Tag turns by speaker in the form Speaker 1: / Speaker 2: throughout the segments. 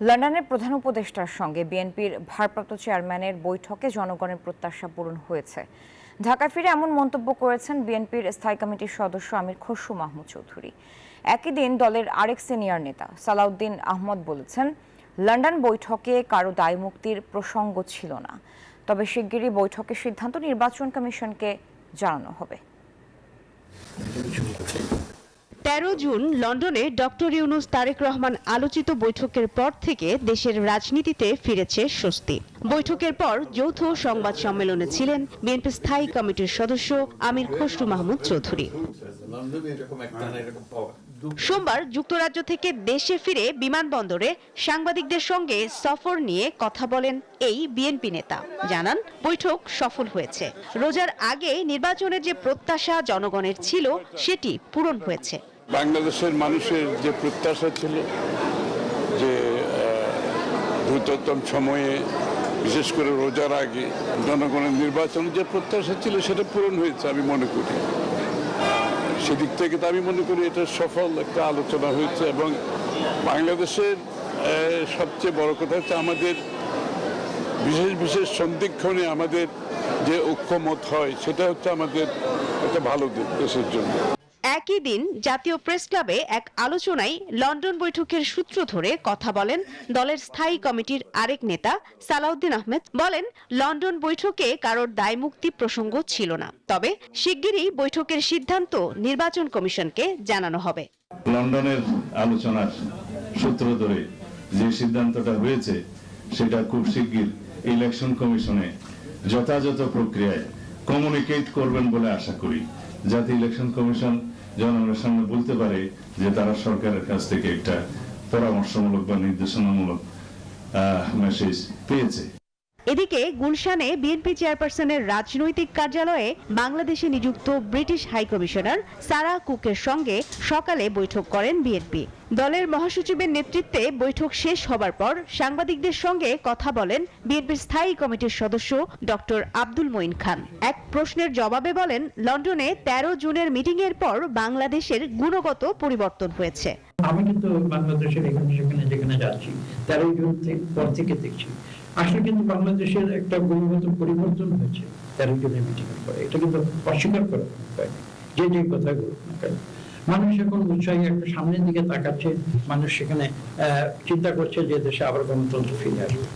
Speaker 1: লন্ডনের প্রধান উপদেষ্টার সঙ্গে বিএনপির ভারপ্রাপ্ত চেয়ারম্যানের বৈঠকে জনগণের প্রত্যাশা পূরণ হয়েছে। ঢাকায় ফিরে এমন মন্তব্য করেছেন বিএনপির স্থায়ী কমিটির সদস্য আমির খসরু মাহমুদ চৌধুরী। একই দিন দলের আরেক সিনিয়র নেতা সালাউদ্দিন আহমদ বলেছেন, লন্ডন বৈঠকে কারো দায়মুক্তির প্রসঙ্গ ছিল না, তবে শিগগিরই বৈঠকের সিদ্ধান্ত নির্বাচন কমিশনকে জানানো হবে।
Speaker 2: ১৩ জুন লন্ডনে ডক্টর ইউনূস তারেক রহমান আলোচিত বৈঠকের পর থেকে দেশের রাজনীতিতে ফিরেছে স্বস্তি। বৈঠকের পর যৌথ সংবাদ সম্মেলনে ছিলেন বিএনপি স্থায়ী কমিটির সদস্য আমির খসরু মাহমুদ চৌধুরী। সোমবার যুক্তরাজ্য থেকে দেশে ফিরে বিমানবন্দরে সাংবাদিকদের সঙ্গে সফর নিয়ে কথা বলেন এই বিএনপি নেতা। জানান, বৈঠক সফল হয়েছে। রোজার আগে নির্বাচনের যে প্রত্যাশা জনগণের ছিল সেটি পূরণ হয়েছে।
Speaker 3: বাংলাদেশের মানুষের যে প্রত্যাশা ছিল যে দ্রুততম সময়ে, বিশেষ করে রোজার আগে জনগণের নির্বাচনের যে প্রত্যাশা ছিল সেটা পূরণ হয়েছে আমি মনে করি। সেদিক থেকে তো আমি মনে করি এটা সফল একটা আলোচনা হয়েছে। এবং বাংলাদেশের সবচেয়ে বড় কথা হচ্ছে আমাদের বিশেষ বিশেষ সন্ধিক্ষণে আমাদের যে ঐক্যমত হয় সেটা হচ্ছে আমাদের একটা ভালো দিক দেশের জন্য।
Speaker 2: একই দিন জাতীয় প্রেস ক্লাবে এক আলোচনায় লন্ডন বৈঠকের সূত্র ধরে কথা বলেন দলের স্থায়ী কমিটির আরেক নেতা সালাউদ্দিন আহমেদ। বলেন, লন্ডন বৈঠকে কারোর দায়মুক্তি প্রসঙ্গ ছিল না, তবে শিগগিরই বৈঠকের সিদ্ধান্ত নির্বাচন কমিশনকে জানানো হবে।
Speaker 4: লন্ডনের আলোচনার সূত্র ধরে যে সিদ্ধান্তটা হয়েছে সেটা খুব শিগগির ইলেকশন কমিশনে যথাযথ প্রক্রিয়ায় কমিউনিকেট করবেন বলে আশা করি, যাতে ইলেকশন কমিশন জনগণের সামনে বলতে পারে যে তারা সরকারের কাছ থেকে একটা পরামর্শমূলক বা নির্দেশনামূলক মেসেজ পেয়েছে।
Speaker 2: এদিকে গুলশানে বিএনপি চেয়ারপারসনের রাজনৈতিক কার্যালয়ে বাংলাদেশে নিযুক্ত ব্রিটিশ হাইকমিশনার সারা কুকের সঙ্গে সকালে বৈঠক করেন বিএনপি। দলের মহাসচিবের নেতৃত্বে বৈঠক শেষ হবার পর সাংবাদিকদের সঙ্গে কথা বলেন বিএনপির স্থায়ী কমিটির সদস্য ডক্টর আব্দুল মঈন খান। এক প্রশ্নের জবাবে বলেন, লন্ডনে ১৩ জুনের মিটিংয়ের পর বাংলাদেশের গুণগত পরিবর্তন হয়েছে।
Speaker 5: আমি কিন্তু বাংলাদেশের এখানে সেখানে যেখানে যাচ্ছি ১৩ জুন পর থেকে দেখছি আসলে কিন্তু বাংলাদেশের একটা গুণগত পরিবর্তন হয়েছে ১৩ জুনের মিটিং এর পরে। এটা কিন্তু অস্বীকার করা যায় না। যে কথাগুলো মানুষ এখন উৎসাহী একটা সামনের দিকে তাকাচ্ছে, মানুষ সেখানে চিন্তা করছে যে দেশে আবার গণতন্ত্র ফিরে আসবে।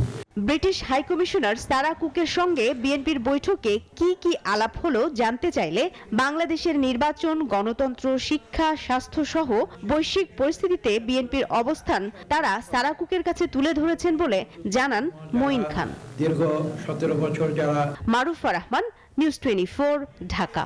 Speaker 2: ব্রিটিশ হাইকমিশনার সারা কুকের সঙ্গে বিএনপির বৈঠকে কি কি আলাপ হলো জানতে চাইলে বাংলাদেশের নির্বাচন, গণতন্ত্র, শিক্ষা, স্বাস্থ্য সহ বৈশ্বিক পরিস্থিতিতে বিএনপির অবস্থান তারা সারা কুকের কাছে তুলে ধরেছেন বলে জানান মঈন খান।
Speaker 5: দীর্ঘ ১৭ বছর যারা।
Speaker 2: মারুফা রহমান, নিউজ 24, ঢাকা।